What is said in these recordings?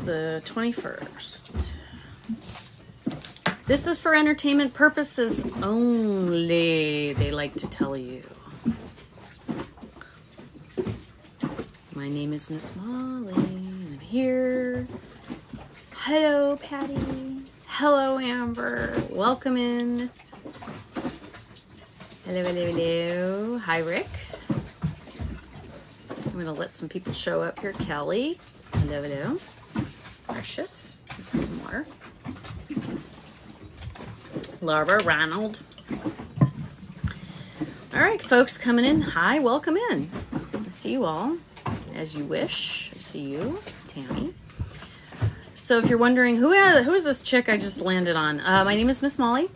the 21st. This is for entertainment purposes only, they like to tell you. My name is Miss Molly, and I'm here. Hello, Patty. Hello, Amber. Welcome in. Hello, hello, hello. Hi, Rick. I'm going to let some people show up here. Kelly. Hello, hello. Precious. Let's have some water. Laura, Ronald. All right, folks coming in. Hi, welcome in. I see you all. As you wish. I see you, Tammy. So if you're wondering, who is this chick I just landed on? My name is Miss Molly.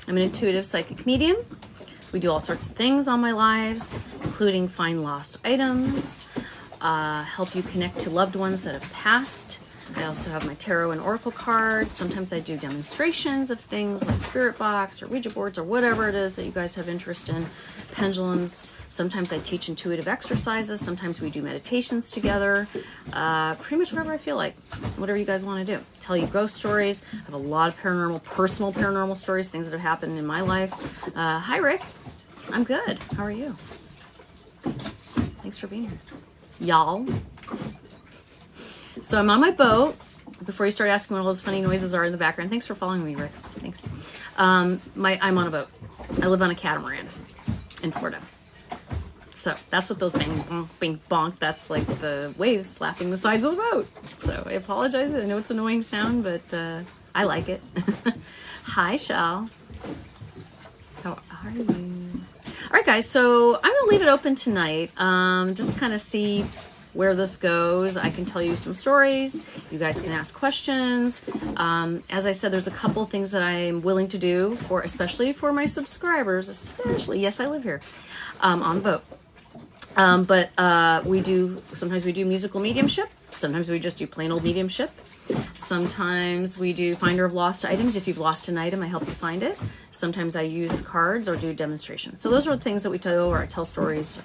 I'm an intuitive psychic medium. We do all sorts of things on my lives, including find lost items, help you connect to loved ones that have passed. I also have my tarot and oracle cards. Sometimes I do demonstrations of things like spirit box or Ouija boards or whatever it is that you guys have interest in. Pendulums. Sometimes I teach intuitive exercises. Sometimes we do meditations together. Pretty much whatever I feel like. Whatever you guys want to do. Tell you ghost stories. I have a lot of personal paranormal stories, things that have happened in my life. Hi, Rick. I'm good. How are you? Thanks for being here. Y'all. So I'm on my boat. Before you start asking what all those funny noises are in the background. Thanks for following me, Rick. Thanks. I'm on a boat. I live on a catamaran in Florida. So that's what those bang, bonk, bing, bonk. That's like the waves slapping the sides of the boat. So I apologize. I know it's an annoying sound, but I like it. Hi, Shal. How are you? All right, guys. So I'm going to leave it open tonight. Just kind of see where this goes. I can tell you some stories. You guys can ask questions. As I said, there's a couple things that I'm willing to do for, especially for my subscribers, especially, yes, I live here, on the boat. Sometimes we do musical mediumship. Sometimes we just do plain old mediumship. Sometimes we do finder of lost items. If you've lost an item, I help you find it. Sometimes I use cards or do demonstrations. So those are the things that we tell, or I tell stories,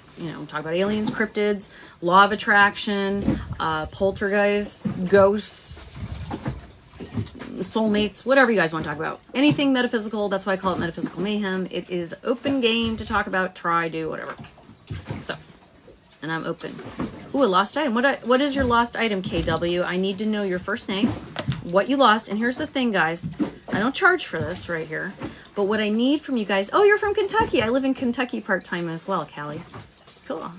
talk about aliens, cryptids, law of attraction, poltergeists, ghosts, soulmates, whatever you guys want to talk about. Anything metaphysical, that's why I call it Metaphysical Mayhem. It is open game to talk about, try, do, whatever. So, and I'm open. Ooh, a lost item. What is your lost item, KW? I need to know your first name, what you lost. And here's the thing, guys. I don't charge for this right here. But what I need from you guys... Oh, you're from Kentucky. I live in Kentucky part-time as well, Callie. Cool.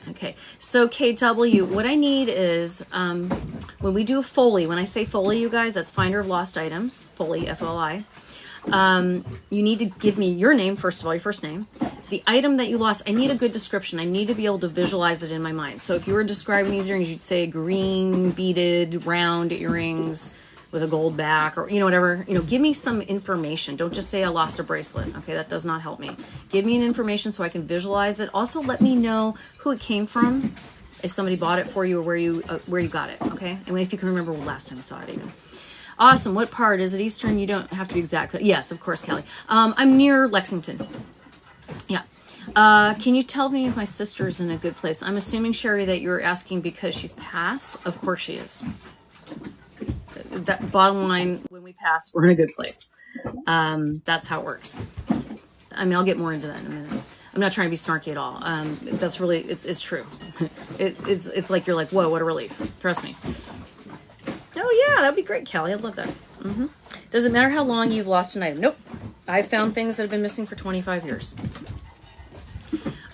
Okay. So, KW, what I need is... when we do a Foley, when I say Foley, you guys, that's Finder of Lost Items. Foley, F-O-L-I. You need to give me your name, first of all, your first name. The item that you lost, I need a good description. I need to be able to visualize it in my mind. So if you were describing these earrings, you'd say green, beaded, round earrings with a gold back, or, whatever. Give me some information. Don't just say I lost a bracelet. Okay, that does not help me. Give me an information so I can visualize it. Also, let me know who it came from, if somebody bought it for you, or where you got it, okay? And if you can remember last time you saw it even. Awesome. What part? Is it Eastern? You don't have to be exact. Yes, of course, Kelly. I'm near Lexington. Yeah. Can you tell me if my sister's in a good place? I'm assuming, Sherry, that you're asking because she's passed. Of course she is. That bottom line, when we pass, we're in a good place. That's how it works. I mean, I'll get more into that in a minute. I'm not trying to be snarky at all. That's really, it's true. It's like, you're like, whoa, what a relief. Trust me. Oh, yeah, that'd be great, Kelly. I'd love that. Does it matter how long you've lost an item? Nope. I've found things that have been missing for 25 years.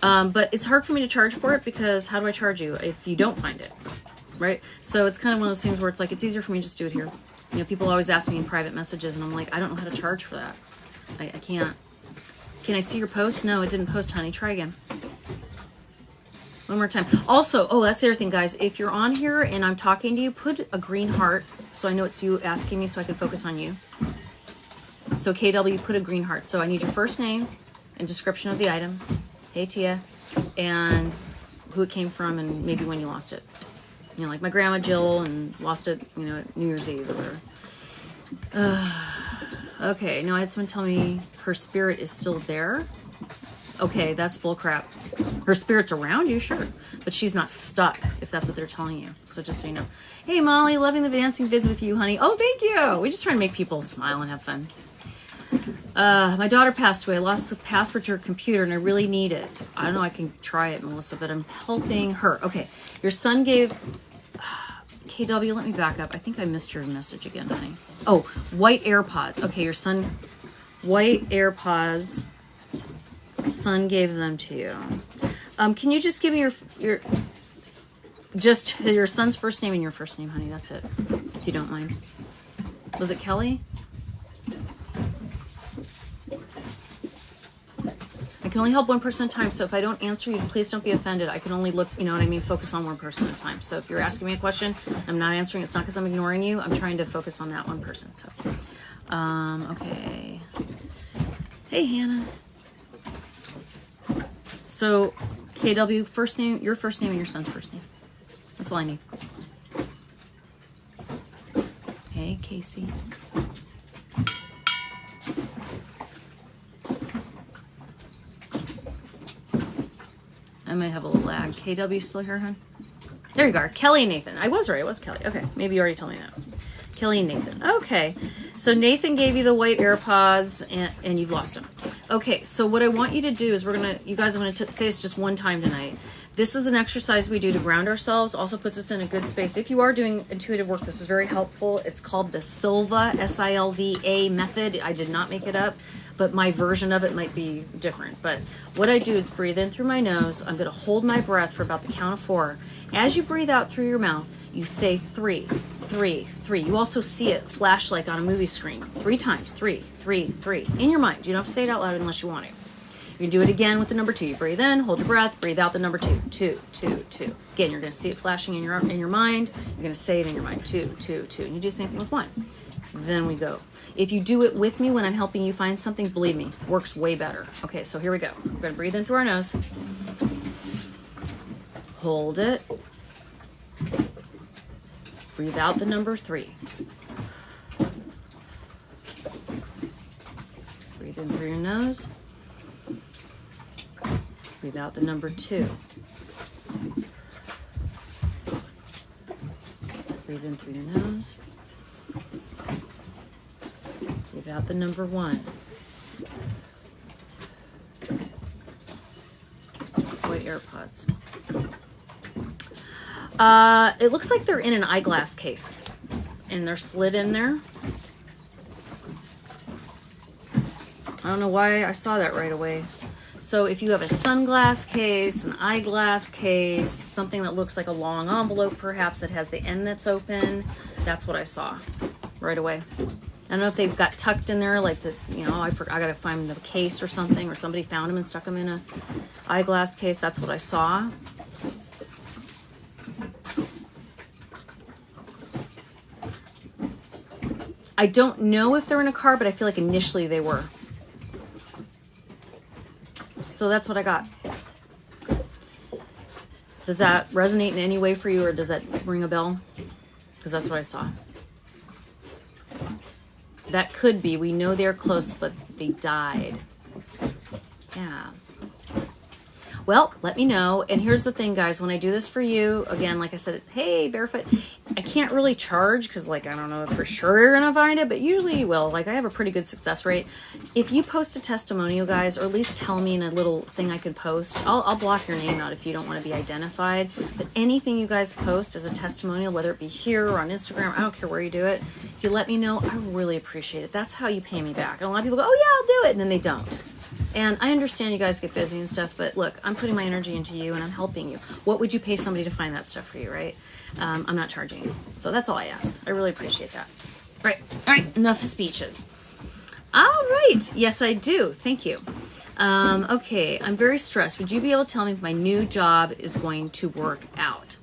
But it's hard for me to charge for it because how do I charge you if you don't find it, right? So it's kind of one of those things where it's like, it's easier for me to just do it here. People always ask me in private messages, and I'm like, I don't know how to charge for that. I can't. Can I see your post? No, it didn't post, honey. Try again. One more time. Also, that's the other thing, guys. If you're on here and I'm talking to you, put a green heart so I know it's you asking me so I can focus on you. So KW, put a green heart. So I need your first name and description of the item. Hey, Tia. And who it came from and maybe when you lost it. Like my grandma Jill and lost it, at New Year's Eve or whatever. Okay, now I had someone tell me her spirit is still there. Okay, that's bullcrap. Her spirit's around you, sure, but she's not stuck, if that's what they're telling you. So just so you know. Hey, Molly, loving the dancing vids with you, honey. Oh, thank you. We just try to make people smile and have fun. My daughter passed away. I lost the password to her computer, and I really need it. I don't know. I can try it, Melissa, but I'm helping her. Okay, your son gave... KW, let me back up. I think I missed your message again, honey. Oh, white AirPods. Okay, your son... White AirPods... Son gave them to you. Can you just give me your just your son's first name and your first name, honey? That's it, if you don't mind. Was it Kelly? I can only help one person at a time, so if I don't answer you, please don't be offended. I can only look, you know what I mean, focus on one person at a time. So if you're asking me a question, I'm not answering. It's not because I'm ignoring you. I'm trying to focus on that one person. So, okay. Hey, Hannah. So, KW, first name, your first name and your son's first name. That's all I need. Hey, Casey. I might have a little lag. KW still here, hon? There you go. Kelly and Nathan. I was right. It was Kelly. Okay. Maybe you already told me that. Kelly and Nathan. Okay. So Nathan gave you the white AirPods and you've lost them. Okay. So what I want you to do is you guys are going to say this just one time tonight. This is an exercise we do to ground ourselves. Also puts us in a good space. If you are doing intuitive work, this is very helpful. It's called the Silva, S-I-L-V-A method. I did not make it up, but my version of it might be different. But what I do is breathe in through my nose. I'm going to hold my breath for about the count of 4. As you breathe out through your mouth, you say 3, 3, 3. You also see it flash like on a movie screen. 3 times. 3, 3, 3. In your mind. You don't have to say it out loud unless you want to. You can do it again with the number 2. You breathe in, hold your breath, breathe out the number 2. 2, 2, 2. Again, you're going to see it flashing in your mind. You're going to say it in your mind. 2, 2, 2. And you do the same thing with 1. Then we go. If you do it with me when I'm helping you find something, believe me, it works way better. Okay, so here we go. We're going to breathe in through our nose. Hold it. Breathe out the number 3. Breathe in through your nose. Breathe out the number 2. Breathe in through your nose. Breathe out the number 1. White AirPods. It looks like they're in an eyeglass case. And they're slid in there. I don't know why I saw that right away. So if you have a sunglass case, an eyeglass case, something that looks like a long envelope perhaps that has the end that's open, that's what I saw right away. I don't know if they've got tucked in there, like to, you know, I got to find the case or something, or somebody found them and stuck them in a eyeglass case. That's what I saw. I don't know if they're in a car, but I feel like initially they were. So that's what I got. Does that resonate in any way for you, or does that ring a bell? Because that's what I saw. That could be. We know they're close, but they died. Yeah. Well, let me know. And here's the thing, guys. When I do this for you, again, like I said, hey, Barefoot, I can't really charge because, like, I don't know if for sure you're going to find it, but usually you will. Like, I have a pretty good success rate. If you post a testimonial, guys, or at least tell me in a little thing I can post, I'll block your name out if you don't want to be identified. But anything you guys post as a testimonial, whether it be here or on Instagram, I don't care where you do it. If you let me know, I really appreciate it. That's how you pay me back. And a lot of people go, oh, yeah, I'll do it. And then they don't. And I understand you guys get busy and stuff, but look, I'm putting my energy into you and I'm helping you. What would you pay somebody to find that stuff for you, right? I'm not charging you. So that's all I asked. I really appreciate that. Right. All right. Enough speeches. All right. Yes, I do. Thank you. Okay. I'm very stressed. Would you be able to tell me if my new job is going to work out?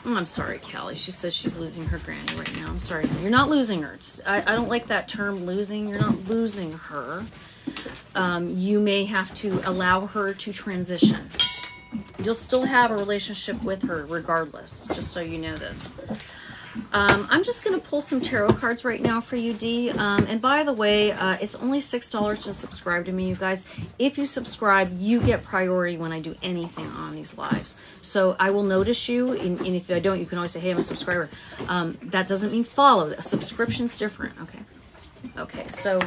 I'm sorry, Callie. She says she's losing her granny right now. I'm sorry. You're not losing her. I don't like that term, losing. You're not losing her. You may have to allow her to transition. You'll still have a relationship with her regardless, just so you know this. I'm just going to pull some tarot cards right now for you, Dee. And by the way, it's only $6 to subscribe to me, you guys. If you subscribe, you get priority when I do anything on these lives. So I will notice you, and if I don't, you can always say, hey, I'm a subscriber. That doesn't mean follow. A subscription's different, okay? Okay, so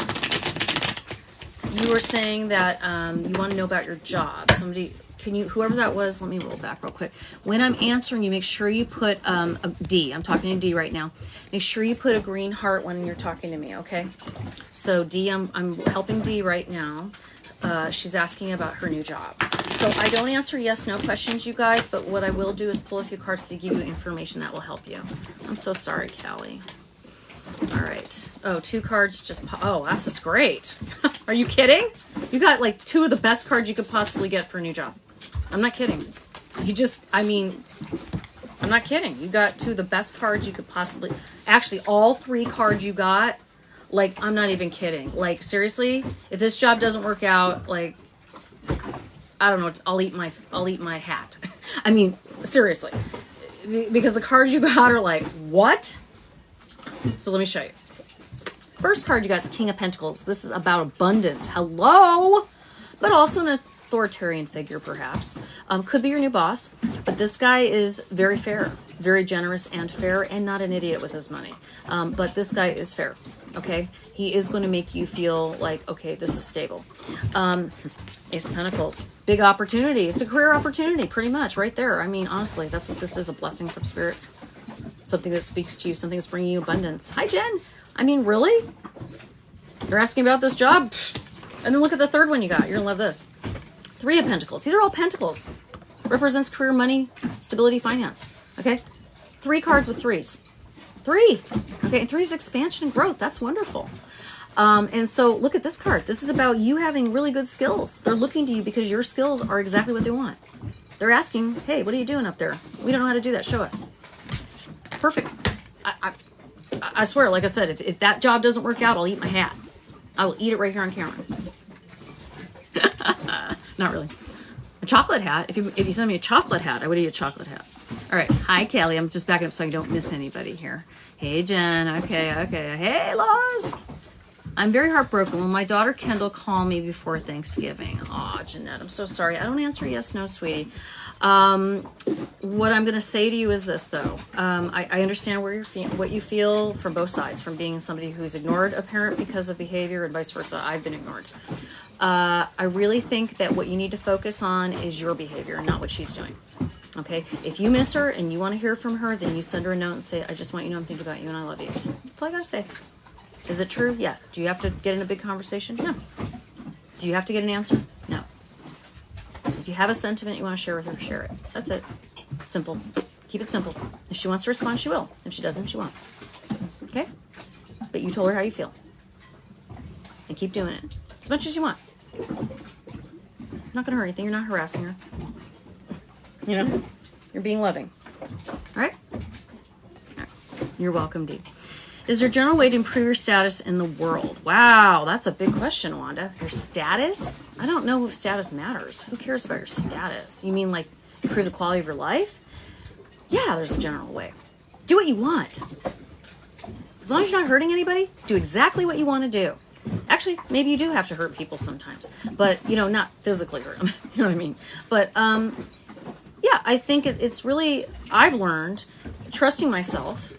you were saying that you want to know about your job. Somebody... Can you, whoever that was, let me roll back real quick. When I'm answering you, make sure you put a D. I'm talking to D right now. Make sure you put a green heart when you're talking to me, okay? So D, I'm helping D right now. She's asking about her new job. So I don't answer yes, no questions, you guys, but what I will do is pull a few cards to give you information that will help you. I'm so sorry, Callie. All right. Oh, 2 cards just... Oh, this is great. Are you kidding? You got like 2 of the best cards you could possibly get for a new job. I'm not kidding. You just, I mean, I'm not kidding. You got 2 of the best cards you could possibly, actually all 3 cards you got, like, I'm not even kidding. Like, seriously, if this job doesn't work out, like, I don't know, I'll eat my hat. I mean, seriously, because the cards you got are like, what? So let me show you. First card you got is King of Pentacles. This is about abundance. Hello? But also an authoritarian figure, perhaps. Could be your new boss, but this guy is very fair, very generous and fair, and not an idiot with his money. But this guy is fair, okay? He is going to make you feel like, okay, this is stable. Ace of Pentacles, big opportunity. It's a career opportunity, pretty much, right there. I mean, honestly, that's what this is, a blessing from spirits. Something that speaks to you, something that's bringing you abundance. Hi, Jen. I mean, really? You're asking about this job? And then look at the third one you got. You're going to love this. 3 of Pentacles. These are all Pentacles. Represents career, money, stability, finance. Okay? 3 cards with 3s. 3. Okay, and 3 is expansion and growth. That's wonderful. And so look at this card. This is about you having really good skills. They're looking to you because your skills are exactly what they want. They're asking, hey, what are you doing up there? We don't know how to do that. Show us. Perfect. I swear, like I said, if that job doesn't work out, I'll eat my hat. I will eat it right here on camera. Not really. A chocolate hat. If you send me a chocolate hat, I would eat a chocolate hat. All right. Hi, Callie. I'm just backing up so I don't miss anybody here. Hey, Jen. Okay. Hey, Laws. I'm very heartbroken when my daughter Kendall called me before Thanksgiving. Aw, Jeanette, I'm so sorry. I don't answer yes, no, sweetie. What I'm going to say to you is this, though. I understand what you feel from both sides, from being somebody who's ignored a parent because of behavior and vice versa. I've been ignored. I really think that what you need to focus on is your behavior, not what she's doing. Okay? If you miss her and you want to hear from her, then you send her a note and say, I just want you to know I'm thinking about you and I love you. That's all I got to say. Is it true? Yes. Do you have to get in a big conversation? No. Do you have to get an answer? No. If you have a sentiment you want to share with her, share it. That's it. Simple. Keep it simple. If she wants to respond, she will. If she doesn't, she won't. Okay? But you told her how you feel. And keep doing it. As much as you want. Not going to hurt anything. You're not harassing her. You know? You're being loving. All right? All right. You're welcome, Dee. Is there a general way to improve your status in the world? Wow, that's a big question, Wanda. Your status? I don't know if status matters. Who cares about your status? You mean like improve the quality of your life? Yeah, there's a general way. Do what you want. As long as you're not hurting anybody, do exactly what you want to do. Actually, maybe you do have to hurt people sometimes, but, you know, not physically hurt them. You know what I mean? But, yeah, I think it's really, I've learned trusting myself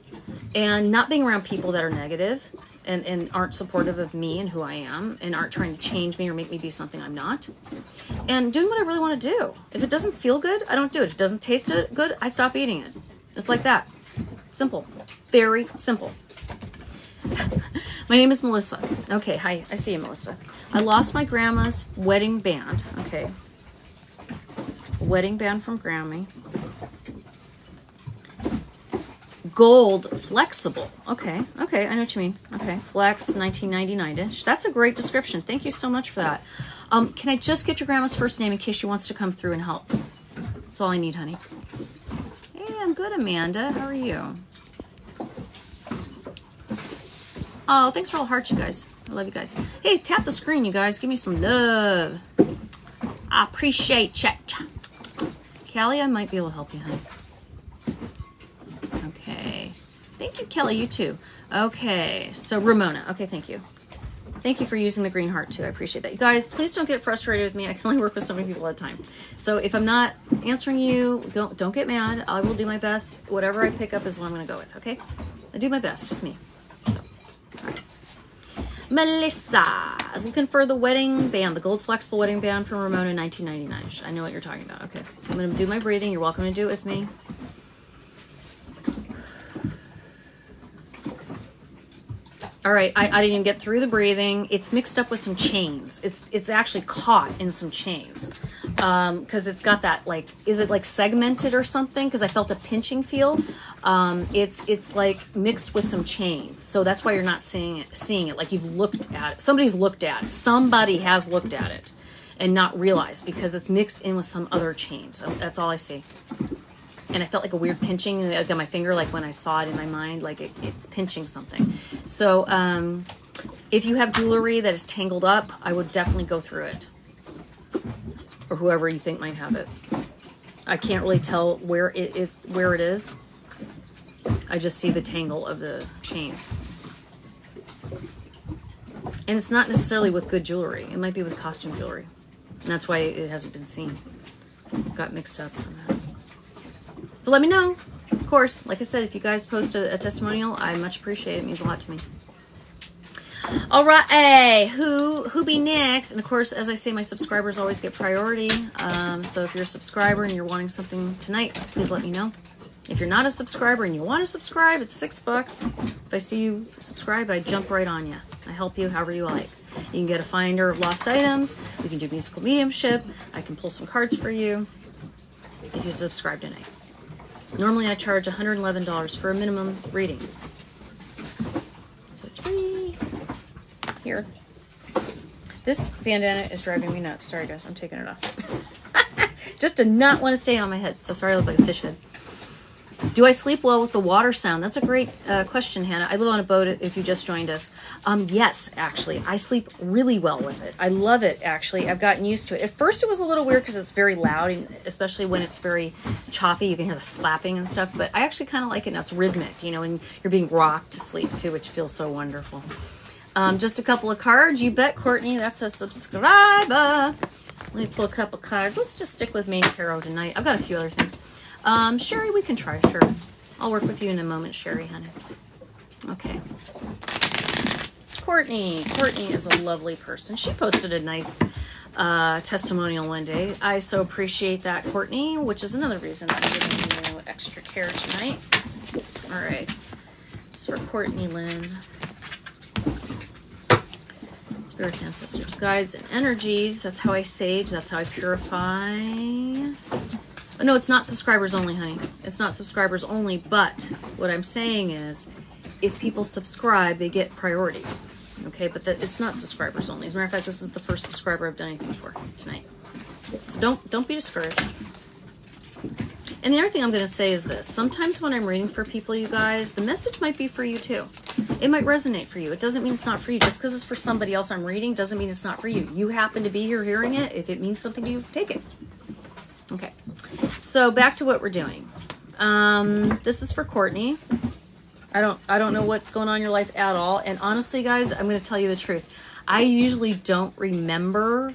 and not being around people that are negative and aren't supportive of me and who I am and aren't trying to change me or make me be something I'm not. And doing what I really want to do. If it doesn't feel good, I don't do it. If it doesn't taste good, I stop eating it. It's like that. Simple. Very simple. My name is Melissa. Okay, hi. I see you, Melissa. I lost my grandma's wedding band. Okay. Wedding band from Grammy. Gold flexible. Okay, I know what you mean. Okay, flex 1999-ish. That's a great description. Thank you so much for that. Can I just get your grandma's first name in case she wants to come through and help? That's all I need, honey. Hey, I'm good, Amanda. How are you? Oh, thanks for all the hearts, you guys. I love you guys. Hey, tap the screen, you guys. Give me some love. I appreciate you. Callie, I might be able to help you, honey. Okay. Thank you, Kelly. You too. Okay, so Ramona. Okay, thank you. Thank you for using the green heart too. I appreciate that. You guys, please don't get frustrated with me. I can only work with so many people at a time. So if I'm not answering you, don't get mad. I will do my best. Whatever I pick up is what I'm going to go with, okay? I do my best, just me. So, all right. Melissa is looking for the wedding band, the gold flexible wedding band from Ramona in 1999. I know what you're talking about. Okay, I'm going to do my breathing. You're welcome to do it with me. All right, I didn't even get through the breathing. It's mixed up with some chains. It's actually caught in some chains because it's got that, like, is it like segmented or something? Because I felt a pinching feel. It's like mixed with some chains, so that's why you're not seeing it. Like you've looked at it. Somebody's looked at it. Somebody has looked at it and not realized because it's mixed in with some other chains. That's all I see. And I felt like a weird pinching on my finger, like when I saw it in my mind, like it's pinching something. So if you have jewelry that is tangled up, I would definitely go through it. Or whoever you think might have it. I can't really tell where it is. I just see the tangle of the chains. And it's not necessarily with good jewelry. It might be with costume jewelry. And that's why it hasn't been seen. It got mixed up somehow. So let me know. Of course, like I said, if you guys post a testimonial, I much appreciate it. It means a lot to me. All right, hey, who be next? And of course, as I say, my subscribers always get priority. So if you're a subscriber and you're wanting something tonight, please let me know. If you're not a subscriber and you want to subscribe, it's $6. If I see you subscribe, I jump right on you. I help you however you like. You can get a finder of lost items. We can do musical mediumship. I can pull some cards for you if you subscribe tonight. Normally I charge $111 for a minimum reading. So it's free. Here. This bandana is driving me nuts. Sorry guys, I'm taking it off. Just did not want to stay on my head, so sorry I look like a fish head. Do I sleep well with the water sound? That's a great question, Hannah. I live on a boat if you just joined us. Yes, actually. I sleep really well with it. I love it, actually. I've gotten used to it. At first, it was a little weird because it's very loud, especially when it's very choppy. You can hear the slapping and stuff, but I actually kind of like it. And it's rhythmic, you know, and you're being rocked to sleep, too, which feels so wonderful. Just a couple of cards. You bet, Courtney. That's a subscriber. Let me pull a couple cards. Let's just stick with main tarot tonight. I've got a few other things. Sherry, we can try, sure. I'll work with you in a moment, Sherry, honey. Okay. Courtney. Courtney is a lovely person. She posted a nice testimonial one day. I so appreciate that, Courtney, which is another reason I'm giving you extra care tonight. All right. This is for Courtney Lynn. Spirits, ancestors, guides, and energies. That's how I sage. That's how I purify. No, it's not subscribers only, honey. It's not subscribers only, but what I'm saying is if people subscribe, they get priority. Okay, but it's not subscribers only. As a matter of fact, this is the first subscriber I've done anything for tonight. So don't be discouraged. And the other thing I'm going to say is this. Sometimes when I'm reading for people, you guys, the message might be for you too. It might resonate for you. It doesn't mean it's not for you. Just because it's for somebody else I'm reading doesn't mean it's not for you. You happen to be here hearing it. If it means something to you, take it. Okay, so back to what we're doing. This is for Courtney. I don't know what's going on in your life at all. And honestly, guys, I'm going to tell you the truth. I usually don't remember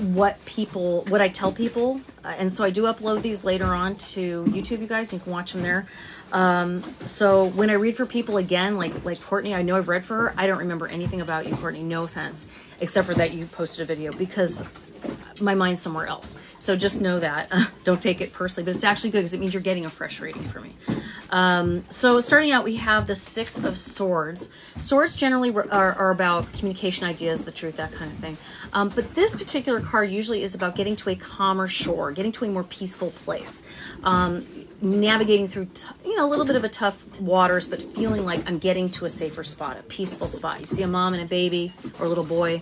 what I tell people. And so I do upload these later on to YouTube, you guys. You can watch them there. So when I read for people again, like Courtney, I know I've read for her. I don't remember anything about you, Courtney. No offense, except for that you posted a video because my mind's somewhere else. So just know that. Don't take it personally, but it's actually good because it means you're getting a fresh reading from me. So starting out, we have the Six of Swords. Swords generally are about communication, ideas, the truth, that kind of thing. But this particular card usually is about getting to a calmer shore, getting to a more peaceful place. Navigating through, a little bit of a tough waters, but feeling like I'm getting to a safer spot, a peaceful spot. You see a mom and a baby or a little boy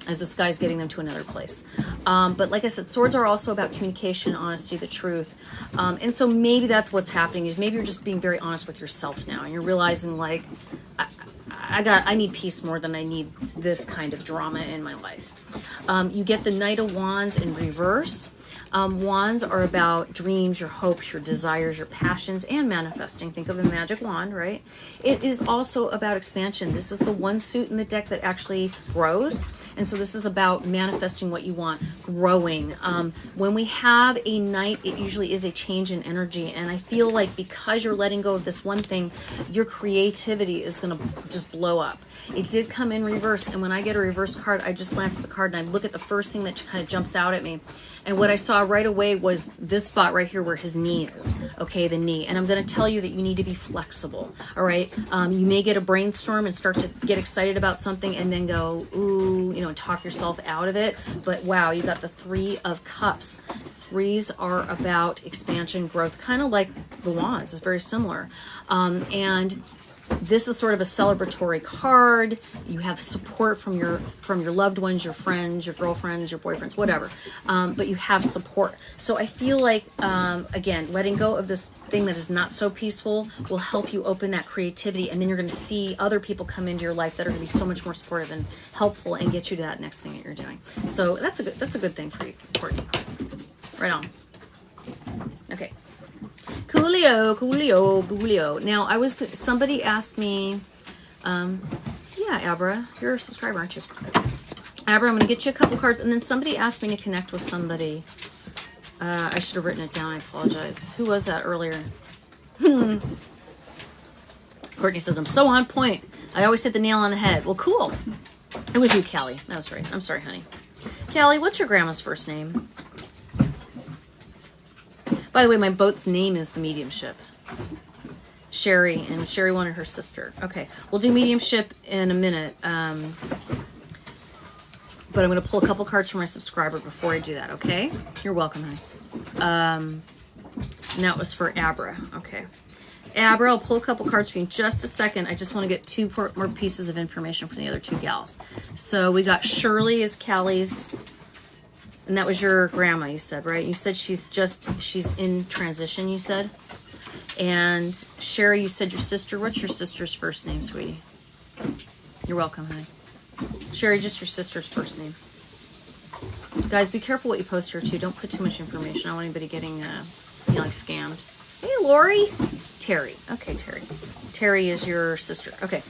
as this guy's getting them to another place. But like I said, swords are also about communication, honesty, the truth. And so maybe that's what's happening is maybe you're just being very honest with yourself now and you're realizing like, I need peace more than I need this kind of drama in my life. You get the Knight of Wands in reverse. Wands are about dreams, your hopes, your desires, your passions, and manifesting. Think of a magic wand, right? It is also about expansion. This is the one suit in the deck that actually grows. And so this is about manifesting what you want, growing. When we have a Knight, it usually is a change in energy. And I feel like because you're letting go of this one thing, your creativity is going to just blow up. It did come in reverse. And when I get a reverse card, I just glance at the card and I look at the first thing that kind of jumps out at me. And what I saw right away was this spot right here where his knee is, okay, the knee. And I'm going to tell you that you need to be flexible, all right? You may get a brainstorm and start to get excited about something and then go, ooh, you know, and talk yourself out of it. But wow, you got the Three of Cups. Threes are about expansion, growth, kind of like the Wands. It's very similar. And this is sort of a celebratory card. You have support from your loved ones, your friends, your girlfriends, your boyfriends, whatever. But you have support. So I feel like, again, letting go of this thing that is not so peaceful will help you open that creativity. And then you're going to see other people come into your life that are going to be so much more supportive and helpful and get you to that next thing that you're doing. So that's a good thing for you, Courtney. Right on. Okay. Coolio. Now, somebody asked me, yeah, Abra, you're a subscriber, aren't you? Abra, I'm going to get you a couple cards, and then somebody asked me to connect with somebody. I should have written it down, I apologize. Who was that earlier? Courtney says, I'm so on point. I always hit the nail on the head. Well, cool. It was you, Callie. That was right. I'm sorry, honey. Callie, what's your grandma's first name? By the way, my boat's name is the Mediumship. Sherry, and Sherry wanted her sister. Okay, we'll do Mediumship in a minute. But I'm going to pull a couple cards from my subscriber before I do that, okay? You're welcome, honey. And that was for Abra. Okay. Abra, I'll pull a couple cards for you in just a second. I just want to get two more pieces of information from the other two gals. So we got Shirley as Callie's. And that was your grandma, you said, right? You said she's in transition, you said. And Sherry, you said your sister. What's your sister's first name, sweetie? You're welcome, honey. Sherry, just your sister's first name. Guys, be careful what you post here, too. Don't put too much information. I don't want anybody getting, like scammed. Hey, Lori. Terry. Okay, Terry. Terry is your sister. Okay.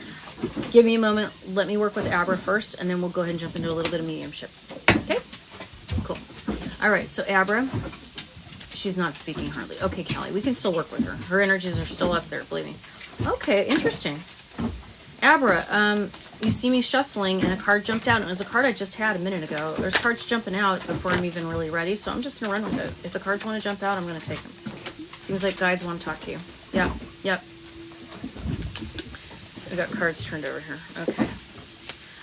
Give me a moment. Let me work with Abra first, and then we'll go ahead and jump into a little bit of mediumship. Okay? Cool. All right, so Abra, she's not speaking hardly. Okay, Callie, we can still work with her. Her energies are still up there, believe me. Okay, interesting. Abra, you see me shuffling and a card jumped out. And it was a card I just had a minute ago. There's cards jumping out before I'm even really ready, so I'm just going to run with it. If the cards want to jump out, I'm going to take them. Seems like guides want to talk to you. Yeah, yep. We got cards turned over here. Okay.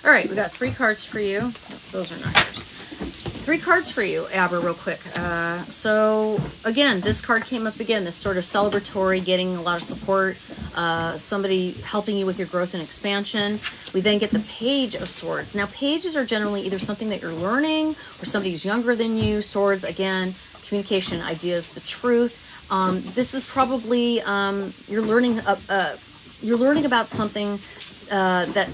All right, we got 3 cards for you. Those are not yours. 3 cards for you, Abra, real quick. So, again, this card came up again, this sort of celebratory, getting a lot of support, somebody helping you with your growth and expansion. We then get the Page of Swords. Now, pages are generally either something that you're learning or somebody who's younger than you. Swords, again, communication, ideas, the truth. This is probably, you're learning about something that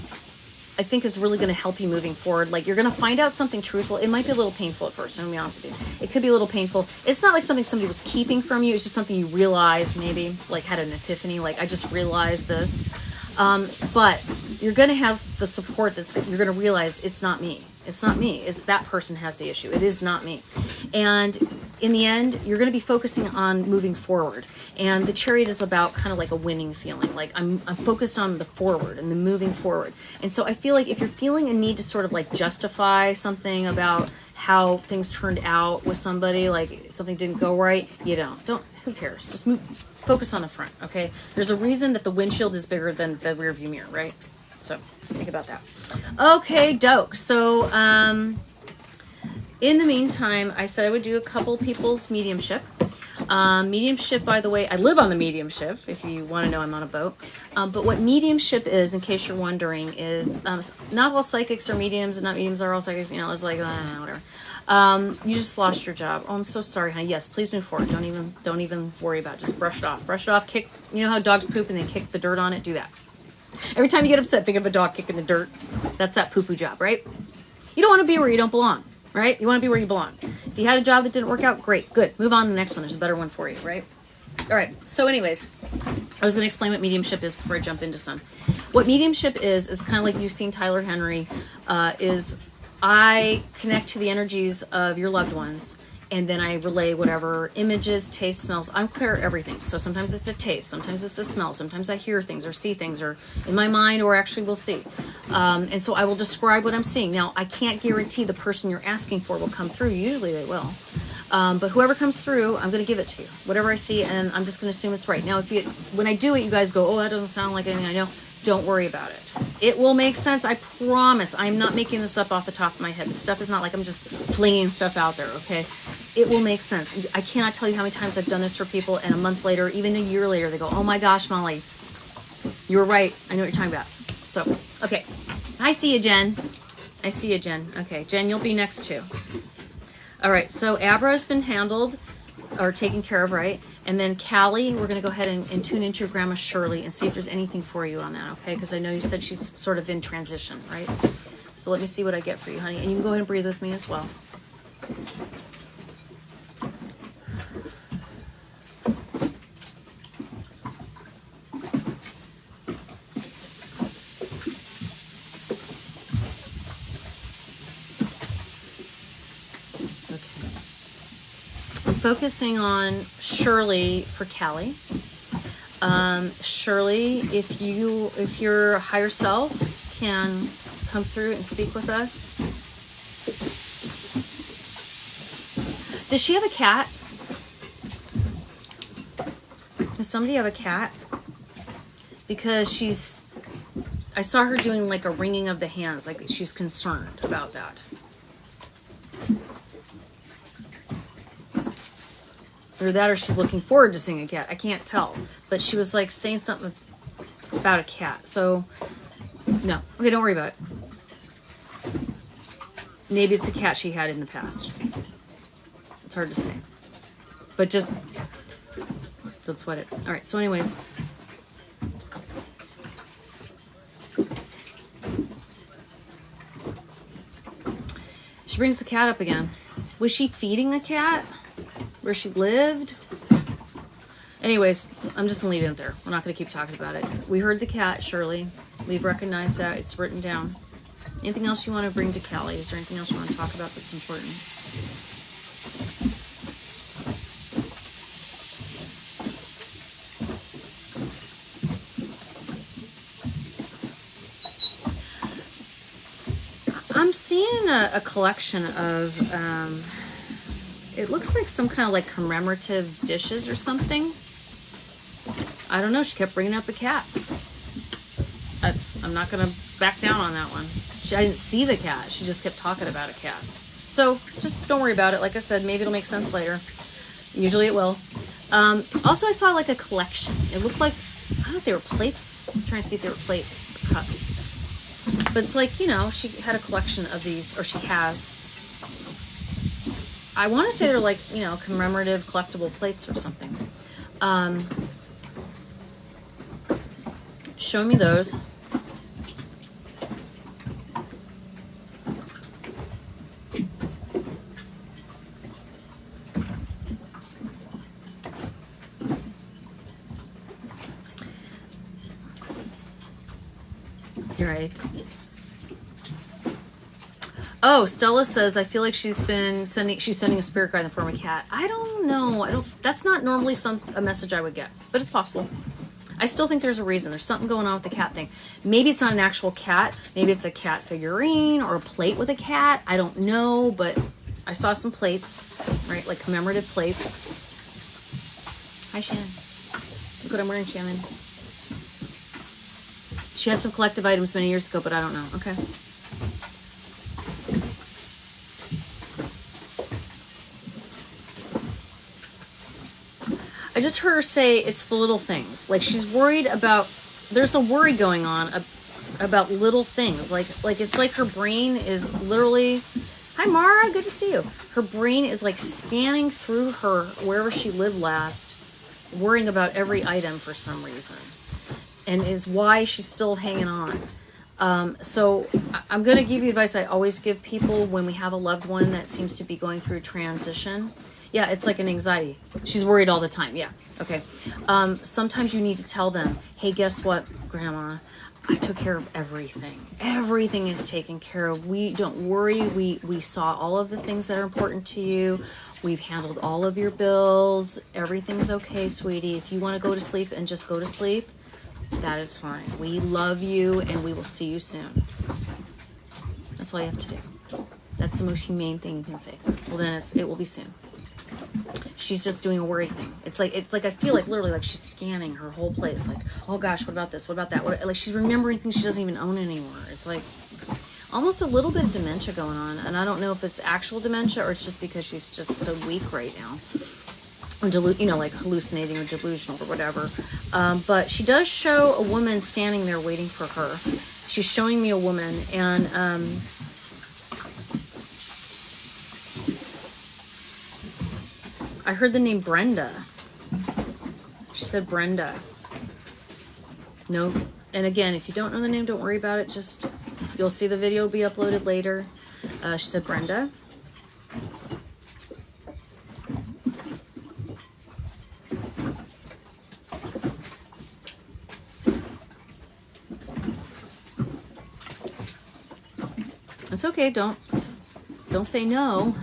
I think is really going to help you moving forward. Like, you're going to find out something truthful. It might be a little painful at first, I'm going to be honest with you. It could be a little painful. It's not like something somebody was keeping from you. It's just something you realized, maybe, like had an epiphany, like, I just realized this. But you're going to have the support you're going to realize it's not me. It's not me. It's that person has the issue. It is not me. And in the end, you're going to be focusing on moving forward. And the Chariot is about kind of like a winning feeling. Like, I'm focused on the forward and the moving forward. And so I feel like if you're feeling a need to sort of like justify something about how things turned out with somebody, like something didn't go right, you don't. Who cares? Just focus on the front, okay? There's a reason that the windshield is bigger than the rear view mirror, right? So think about that. Okay, doke. So in the meantime, I said I would do a couple people's mediumship. Mediumship, by the way, I live on the mediumship, if you want to know, I'm on a boat. But what mediumship is, in case you're wondering, is not all psychics are mediums, and not mediums are all psychics. You know, it's like, whatever. You just lost your job. Oh, I'm so sorry, honey. Yes, please move forward. Don't even worry about it. Just brush it off. Brush it off. Kick. You know how dogs poop and they kick the dirt on it? Do that. Every time you get upset, think of a dog kicking the dirt. That's that poo-poo job, right? You don't want to be where you don't belong. right? You want to be where you belong. If you had a job that didn't work out, great, good. Move on to the next one. There's a better one for you, right? All right. So anyways, I was going to explain what mediumship is before I jump into some. What mediumship is kind of like you've seen Tyler Henry, is I connect to the energies of your loved ones, and then I relay whatever images, taste, smells. I'm clear everything. So sometimes it's a taste, sometimes it's a smell, sometimes I hear things or see things or in my mind or actually will see. And so I will describe what I'm seeing. Now, I can't guarantee the person you're asking for will come through. Usually they will. But whoever comes through, I'm going to give it to you. Whatever I see, and I'm just going to assume it's right. Now, when I do it, you guys go, oh, that doesn't sound like anything I know. Don't worry about it. It will make sense. I promise. I'm not making this up off the top of my head. This stuff is not like I'm just flinging stuff out there, okay? It will make sense. I cannot tell you how many times I've done this for people, and a month later, even a year later, they go, oh my gosh, Molly, you were right. I know what you're talking about. So, okay. I see you, Jen. I see you, Jen. Okay, Jen, you'll be next too. All right, so Abra has been handled or taken care of, right? And then Callie, we're going to go ahead and tune into your grandma Shirley and see if there's anything for you on that, okay? Because I know you said she's sort of in transition, right? So let me see what I get for you, honey. And you can go ahead and breathe with me as well. Focusing on Shirley for Callie. Shirley, if your higher self can come through and speak with us. Does she have a cat? Does somebody have a cat? Because I saw her doing like a wringing of the hands, like she's concerned about that. Or that, or she's looking forward to seeing a cat. I can't tell. But she was like saying something about a cat. So, no. Okay, don't worry about it. Maybe it's a cat she had in the past. It's hard to say. But just don't sweat it. All right, so anyways. She brings the cat up again. Was she feeding the cat? Where she lived? Anyways, I'm just gonna leave it there. We're not gonna keep talking about it. We heard the cat, Shirley. We've recognized that. It's written down. Anything else you want to bring to Callie? Is there anything else you want to talk about that's important? I'm seeing a collection of it looks like some kind of like commemorative dishes or something. I don't know. She kept bringing up a cat. I'm not going to back down on that one. I didn't see the cat. She just kept talking about a cat. So just don't worry about it. Like I said, maybe it'll make sense later. Usually it will. Also, I saw like a collection. It looked like, I don't know if they were plates. I'm trying to see if they were plates or cups. But it's like, you know, she had a collection of these, or she has. I want to say they're like, you know, commemorative collectible plates or something. Show me those. You're right. Oh, Stella says, I feel like she's sending a spirit guide in the form of a cat. I don't know. That's not normally a message I would get, but it's possible. I still think there's a reason. There's something going on with the cat thing. Maybe it's not an actual cat. Maybe it's a cat figurine or a plate with a cat. I don't know, but I saw some plates, right? Like commemorative plates. Hi, Shannon. Look what I'm wearing, Shannon. She had some collective items many years ago, but I don't know. Okay. I just heard her say it's the little things. Like she's worried about, there's a worry going on about little things. Like it's like her brain is literally, hi Mara, good to see you. Her brain is like scanning through her, wherever she lived last, worrying about every item for some reason. And is why she's still hanging on. So I'm going to give you advice I always give people when we have a loved one that seems to be going through transition. Yeah, it's like an anxiety. She's worried all the time. Yeah. Okay. Sometimes you need to tell them, hey, guess what, Grandma? I took care of everything. Everything is taken care of. Don't worry. We saw all of the things that are important to you. We've handled all of your bills. Everything's okay, sweetie. If you want to go to sleep and just go to sleep, that is fine. We love you and we will see you soon. That's all you have to do. That's the most humane thing you can say. Well, then it will be soon. She's just doing a worry thing. It's like I feel like literally like she's scanning her whole place. Like, oh gosh, what about this? What about that? Like she's remembering things she doesn't even own anymore. It's like almost a little bit of dementia going on, and I don't know if it's actual dementia or it's just because she's just so weak right now, or like hallucinating or delusional or whatever. But she does show a woman standing there waiting for her. She's showing me a woman, and I heard the name Brenda. She said Brenda. No. And again, if you don't know the name, don't worry about it. Just, you'll see the video be uploaded later. She said Brenda. It's okay. Don't say no.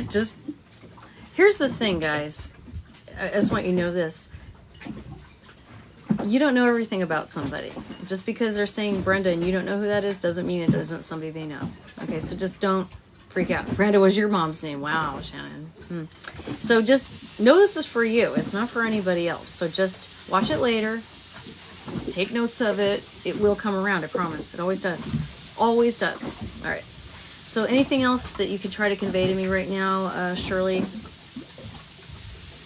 Just, here's the thing, guys. I just want you to know this. You don't know everything about somebody. Just because they're saying Brenda and you don't know who that is doesn't mean it isn't somebody they know. Okay, so just don't freak out. Brenda was your mom's name. Wow, Shannon. So just know this is for you. It's not for anybody else. So just watch it later. Take notes of it. It will come around, I promise. It always does. Always does. All right. So anything else that you could try to convey to me right now, Shirley?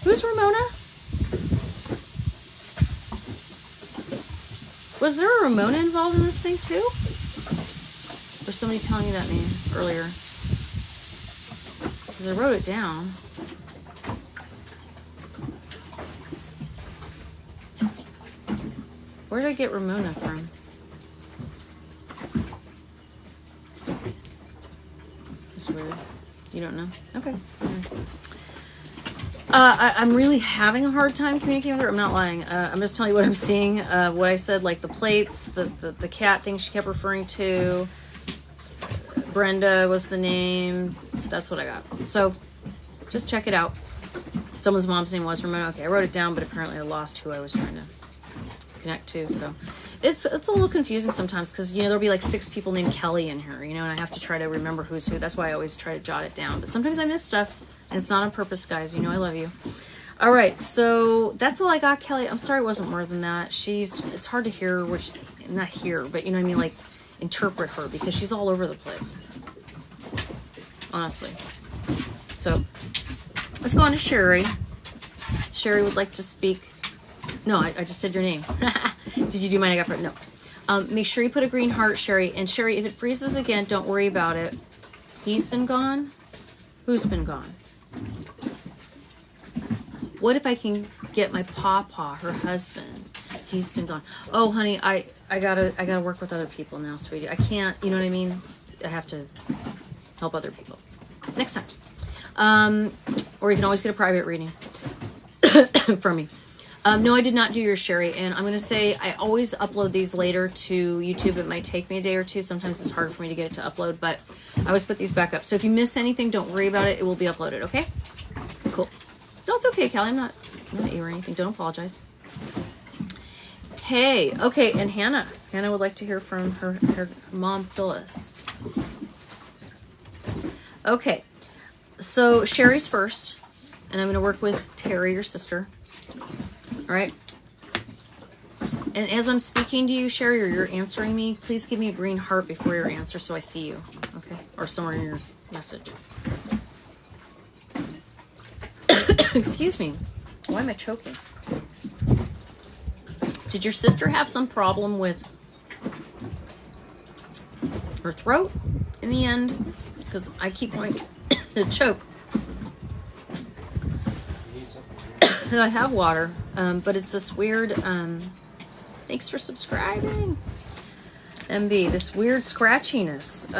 Who's Ramona? Was there a Ramona involved in this thing too? Or somebody telling you that name earlier? Because I wrote it down. Where did I get Ramona from? That's weird. You don't know? Okay. I'm really having a hard time communicating with her. I'm not lying. I'm just telling you what I'm seeing. What I said, like the plates, the cat thing she kept referring to. Brenda was the name. That's what I got. So just check it out. Someone's mom's name was Ramona. Okay, I wrote it down, but apparently I lost who I was trying to connect to. So it's a little confusing sometimes because, you know, there'll be like 6 people named Kelly in here, you know, and I have to try to remember who's who. That's why I always try to jot it down. But sometimes I miss stuff. And it's not on purpose, guys. You know I love you. All right, so that's all I got, Kelly. I'm sorry it wasn't more than that. It's hard to hear, not hear, but you know what I mean, like interpret her because she's all over the place. Honestly. So let's go on to Sherry. Sherry would like to speak. No, I just said your name. Did you do mine? I got for it. No. Make sure you put a green heart, Sherry. And Sherry, if it freezes again, don't worry about it. He's been gone. Who's been gone? What if I can get my pawpaw, her husband? He's been gone. Oh, honey, I gotta work with other people now, sweetie. I can't, you know what I mean? I have to help other people. Next time. Or you can always get a private reading from me. No, I did not do your Sherry, and I'm going to say I always upload these later to YouTube. It might take me a day or two. Sometimes it's harder for me to get it to upload, but I always put these back up. So if you miss anything, don't worry about it. It will be uploaded, okay? Cool. No, it's okay, Kelly. I'm not mad at you or anything. Don't apologize. Hey, okay, and Hannah. Hannah would like to hear from her mom, Phyllis. Okay, so Sherry's first, and I'm going to work with Terry, your sister. All right. And as I'm speaking to you, Sherry, or you're answering me, please give me a green heart before your answer so I see you. Okay? Or somewhere in your message. Excuse me. Why am I choking? Did your sister have some problem with her throat in the end? Because I keep going to choke. I have water, but it's this weird, thanks for subscribing. MB, this weird scratchiness.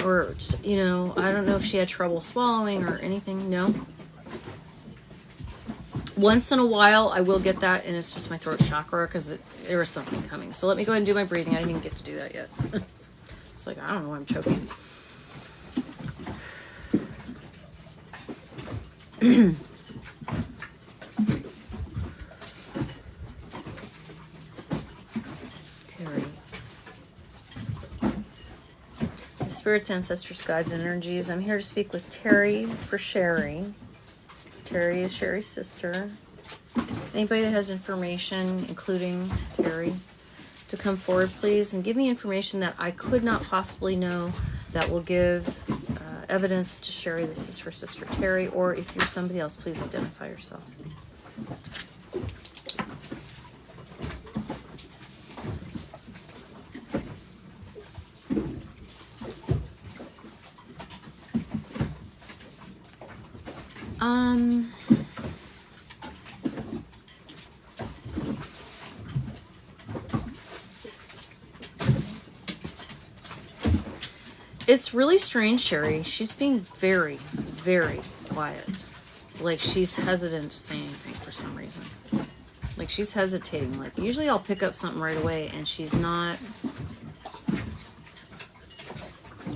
Or, you know, I don't know if she had trouble swallowing or anything. No. Once in a while, I will get that, and it's just my throat chakra because there was something coming. So let me go ahead and do my breathing. I didn't even get to do that yet. It's like, I don't know why I'm choking. Spirits, ancestors, guides, and energies. I'm here to speak with Terry for Sherry. Terry is Sherry's sister. Anybody that has information, including Terry, to come forward, please, and give me information that I could not possibly know that will give evidence to Sherry this is her sister Terry, or if you're somebody else, please identify yourself. It's really strange, Sherry. She's being very, very quiet. Like she's hesitant to say anything for some reason. Like she's hesitating. Like usually I'll pick up something right away and she's not.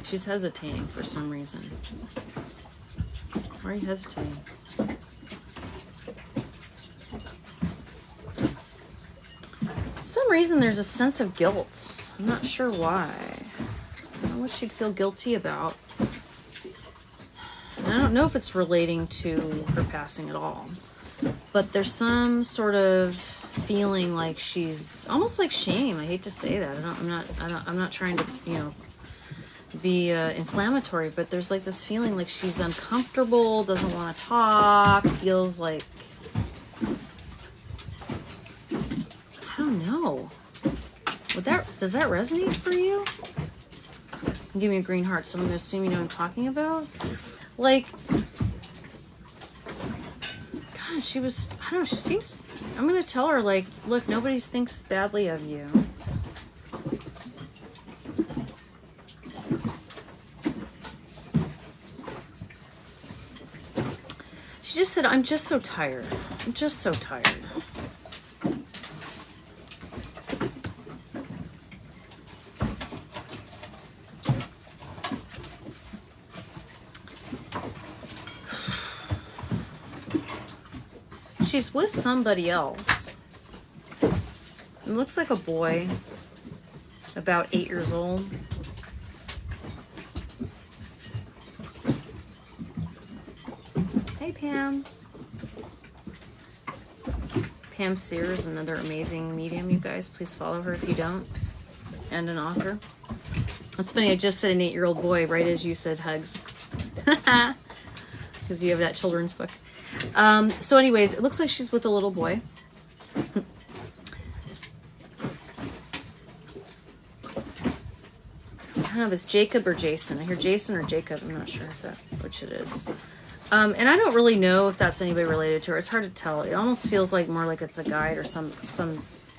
She's hesitating for some reason. Why are you hesitating? For some reason there's a sense of guilt. I'm not sure why. I don't know what she'd feel guilty about. And I don't know if it's relating to her passing at all. But there's some sort of feeling like she's almost like shame. I hate to say that. I'm not trying to, you know, be inflammatory, but there's like this feeling like she's uncomfortable, doesn't want to talk, feels like, I don't know. Does that resonate for you? Give me a green heart, so I'm going to assume you know what I'm talking about. Like, God, she was, I don't know, she seems, I'm going to tell her, like, look, nobody thinks badly of you. She just said, I'm just so tired. I'm just so tired. She's with somebody else. It looks like a boy, about 8 years old. Hey, Pam. Pam Sears, another amazing medium, you guys. Please follow her if you don't. And an author. It's funny, I just said an 8-year-old boy right as you said hugs. Because you have that children's book. So anyways, it looks like she's with a little boy. I don't know if it's Jacob or Jason. I hear Jason or Jacob. I'm not sure which it is. And I don't really know if that's anybody related to her. It's hard to tell. It almost feels like more like it's a guide or some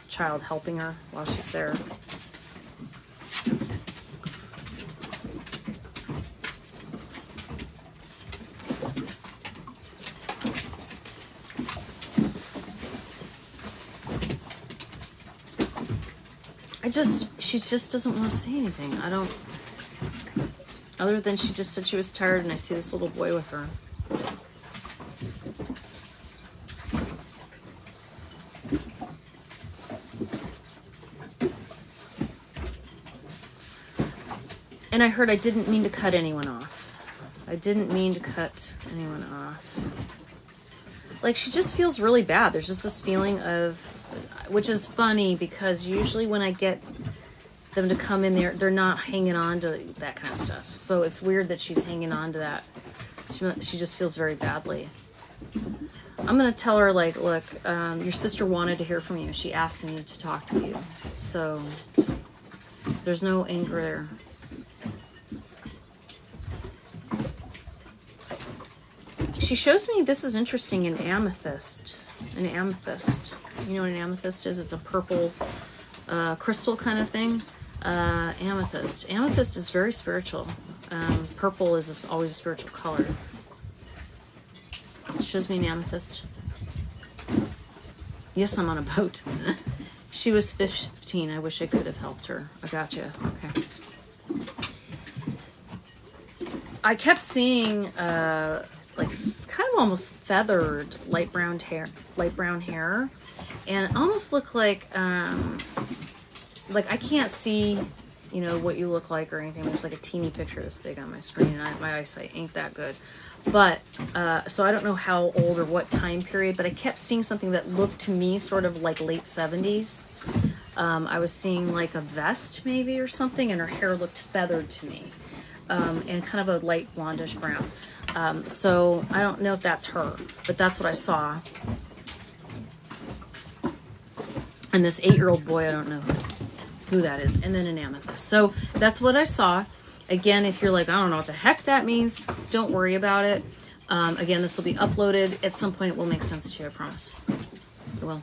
child helping her while she's there. She just doesn't want to say anything. Other than she just said she was tired and I see this little boy with her. And I heard I didn't mean to cut anyone off. I didn't mean to cut anyone off. Like she just feels really bad. There's just this feeling of, which is funny because usually when I get them to come in there, they're not hanging on to that kind of stuff. So it's weird that she's hanging on to that. She just feels very badly. I'm going to tell her, like, look, your sister wanted to hear from you. She asked me to talk to you. So there's no anger there. She shows me, this is interesting, an amethyst. An amethyst. You know what an amethyst is? It's a purple crystal kind of thing. Amethyst. Amethyst is very spiritual. Purple is always a spiritual color. It shows me an amethyst. Yes, I'm on a boat. She was 15. I wish I could have helped her. I gotcha. Okay. I kept seeing like kind of almost feathered light brown hair, and it almost looked like I can't see, you know, what you look like or anything. There's like a teeny picture this big on my screen, and my eyesight ain't that good. But so I don't know how old or what time period, but I kept seeing something that looked to me sort of like late 70s. I was seeing like a vest maybe or something, and her hair looked feathered to me. And kind of a light blondish brown. So I don't know if that's her, but that's what I saw. And this 8-year-old boy, I don't know who that is. And then an amethyst. So that's what I saw. Again, if you're like, I don't know what the heck that means, don't worry about it. Again, this will be uploaded. At some point it will make sense to you, I promise. It will.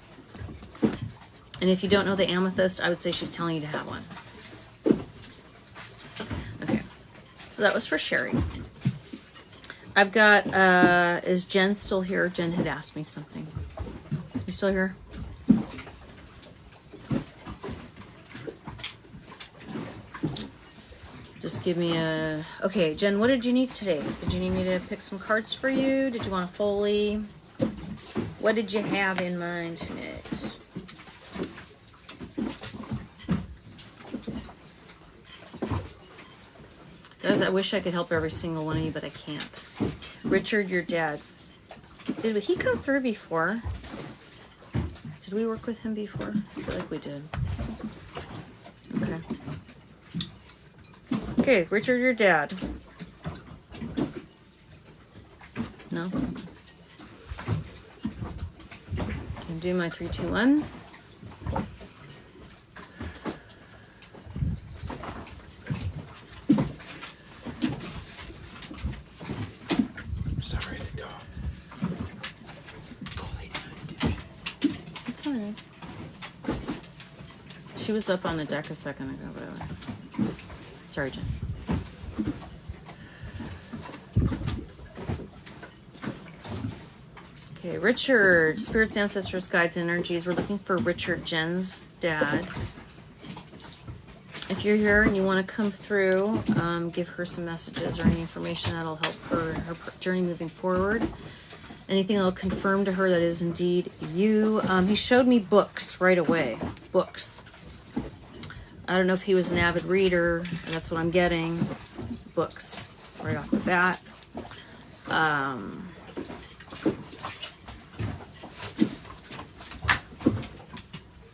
And if you don't know the amethyst, I would say she's telling you to have one. So that was for Sherry. I've got, is Jen still here? Jen had asked me something. You still here? Just give me a... Okay, Jen, what did you need today? Did you need me to pick some cards for you? Did you want a Foley? What did you have in mind tonight? Guys, I wish I could help every single one of you, but I can't. Richard, your dad. Did he come through before? Did we work with him before? I feel like we did. Okay. Okay, Richard, your dad. No? Can do my 3, 2, 1. Sorry, the dog. It's fine. She was up on the deck a second ago, but sorry, Jen. Okay, Richard, spirits, ancestors, guides, energies. We're looking for Richard, Jen's dad. If you're here and you want to come through, give her some messages or any information that'll help her in her journey moving forward. Anything that'll confirm to her that is indeed you. He showed me books right away. Books. I don't know if he was an avid reader. That's what I'm getting. Books right off the bat.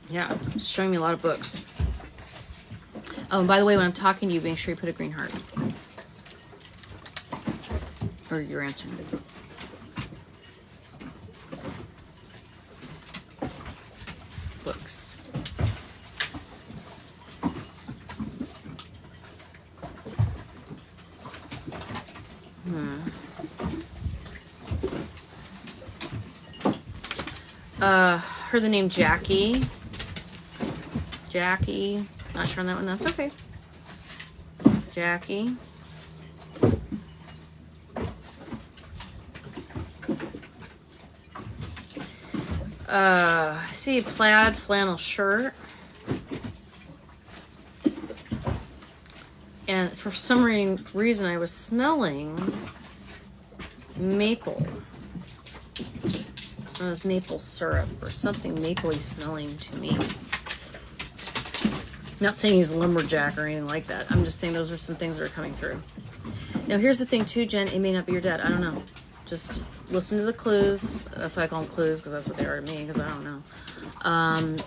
Yeah, just showing me a lot of books. Oh, and by the way, when I'm talking to you, make sure you put a green heart. Or you're answering. Books. Heard the name Jackie. Jackie. Not sure on that one. That's okay. Jackie. I see a plaid flannel shirt. And for some reason I was smelling maple. It was maple syrup or something mapley smelling to me. Not saying he's a lumberjack or anything like that. I'm just saying those are some things that are coming through. Now here's the thing too, Jen. It may not be your dad. I don't know. Just listen to the clues. That's why I call them clues, because that's what they are to me, because I don't know.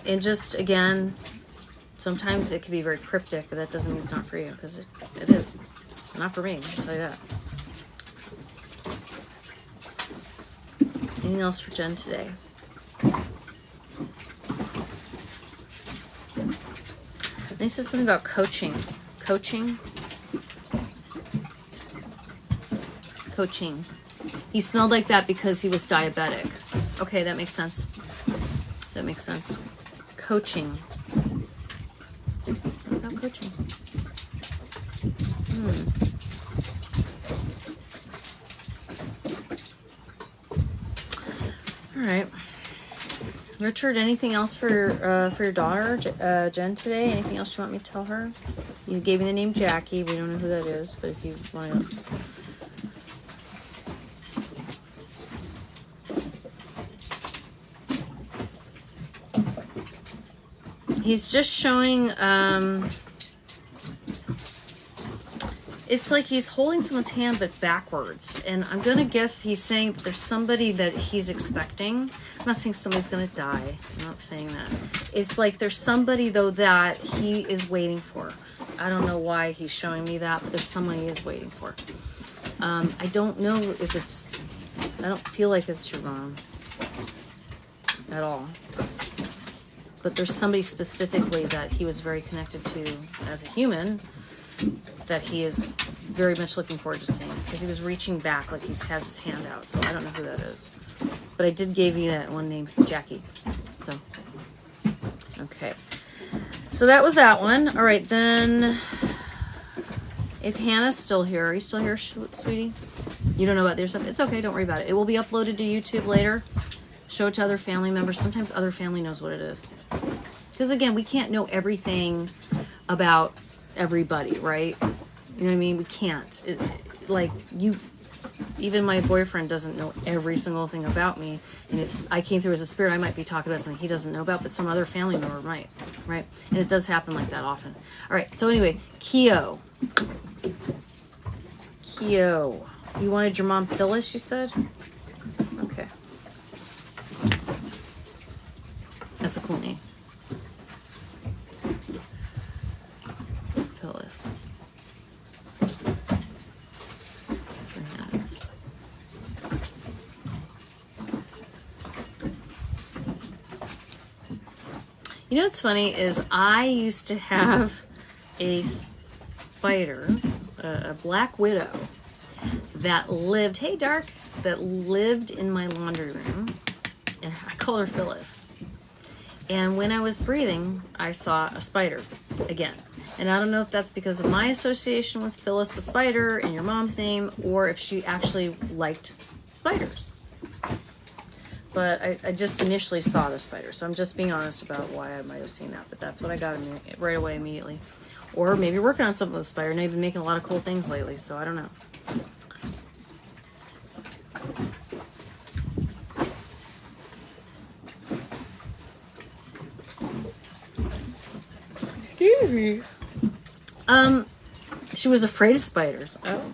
And just, again, sometimes it can be very cryptic, but that doesn't mean it's not for you, because it is. Not for me, I'll tell you that. Anything else for Jen today? They said something about coaching. Coaching? Coaching. He smelled like that because he was diabetic. Okay, that makes sense. That makes sense. Coaching. about coaching. All right. Richard, anything else for your daughter, Jen, today? Anything else you want me to tell her? You gave me the name Jackie. We don't know who that is, but if you want to... He's just showing, it's like he's holding someone's hand but backwards. And I'm going to guess he's saying that there's somebody that he's expecting. I'm not saying somebody's going to die. I'm not saying that. It's like there's somebody, though, that he is waiting for. I don't know why he's showing me that, but there's someone he is waiting for. I don't know if it's... I don't feel like it's your mom at all. But there's somebody specifically that he was very connected to as a human that he is very much looking forward to seeing, because he was reaching back like he has his hand out. So I don't know who that is. But I did give you that one name, Jackie. So, okay. So that was that one. All right, then, if Hannah's still here, are you still here, sweetie? You don't know about their stuff? It's okay, don't worry about it. It will be uploaded to YouTube later. Show it to other family members. Sometimes other family knows what it is. Because, again, we can't know everything about everybody, right? You know what I mean? We can't. Even my boyfriend doesn't know every single thing about me. And if I came through as a spirit, I might be talking about something he doesn't know about, but some other family member might, right? And it does happen like that often. All right, so anyway, Keo. Keo. You wanted your mom Phyllis, you said? Okay. That's a cool name. Phyllis. You know what's funny is I used to have a spider, a black widow, that lived, hey Dark, that lived in my laundry room, and I call her Phyllis. And when I was breathing, I saw a spider again. And I don't know if that's because of my association with Phyllis the spider and your mom's name, or if she actually liked spiders. But I just initially saw the spider, so I'm just being honest about why I might have seen that. But that's what I got right away immediately. Or maybe working on something with the spider, and I've been making a lot of cool things lately, so I don't know. Excuse me. She was afraid of spiders. Oh.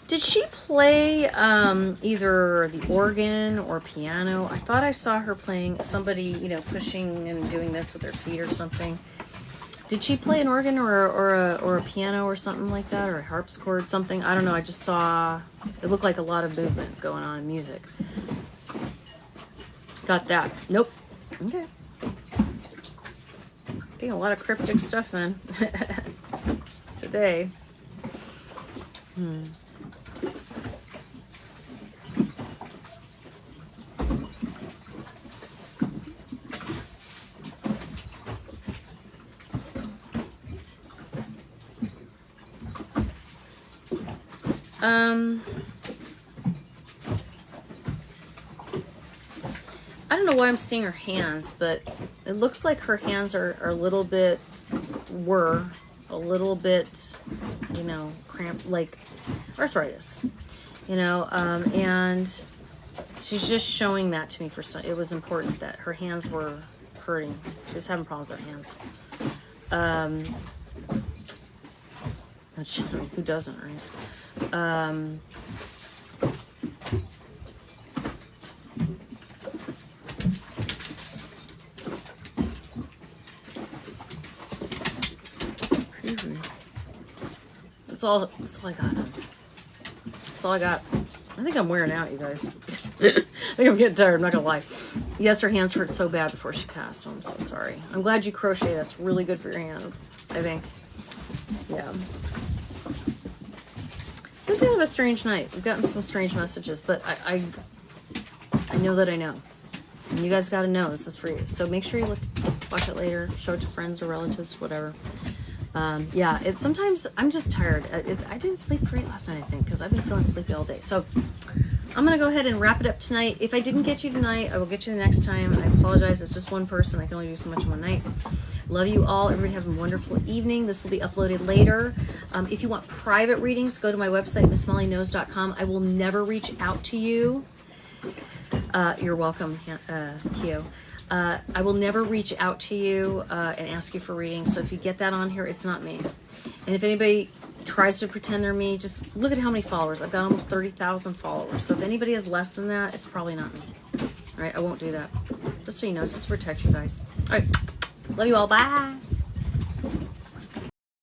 Did she play either the organ or piano? I thought I saw her playing somebody, pushing and doing this with their feet or something. Did she play an organ or a piano or something like that, or a harpsichord, something? I don't know. I just saw it looked like a lot of movement going on in music. Got that? Nope. Okay. Getting a lot of cryptic stuff then today. I don't know why I'm seeing her hands, but it looks like her hands are a little bit, cramped, like arthritis, and she's just showing that to me for some, it was important that her hands were hurting. She was having problems with her hands. Who doesn't, right? That's all I got. That's all I got. I think I'm wearing out, you guys. I think I'm getting tired, I'm not gonna lie. Yes, her hands hurt so bad before she passed. Oh, I'm so sorry. I'm glad you crochet. That's really good for your hands, I think. Yeah. It's been kind of a strange night. We've gotten some strange messages, but I know that I know. And you guys gotta know this is for you. So make sure you look watch it later, show it to friends or relatives, whatever. Yeah, it's sometimes I'm just tired. I didn't sleep great last night, I think, because I've been feeling sleepy all day. So I'm going to go ahead and wrap it up tonight. If I didn't get you tonight, I will get you the next time. I apologize. It's just one person. I can only do so much in one night. Love you all. Everybody have a wonderful evening. This will be uploaded later. If you want private readings, go to my website, MissMollyKnows.com. I will never reach out to you. You're welcome, Keo. I will never reach out to you and ask you for readings. So if you get that on here, it's not me. And if anybody tries to pretend they're me, just look at how many followers. I've got almost 30,000 followers. So if anybody has less than that, it's probably not me. All right, I won't do that. Just so you know, it's just to protect you guys. All right, love you all. Bye.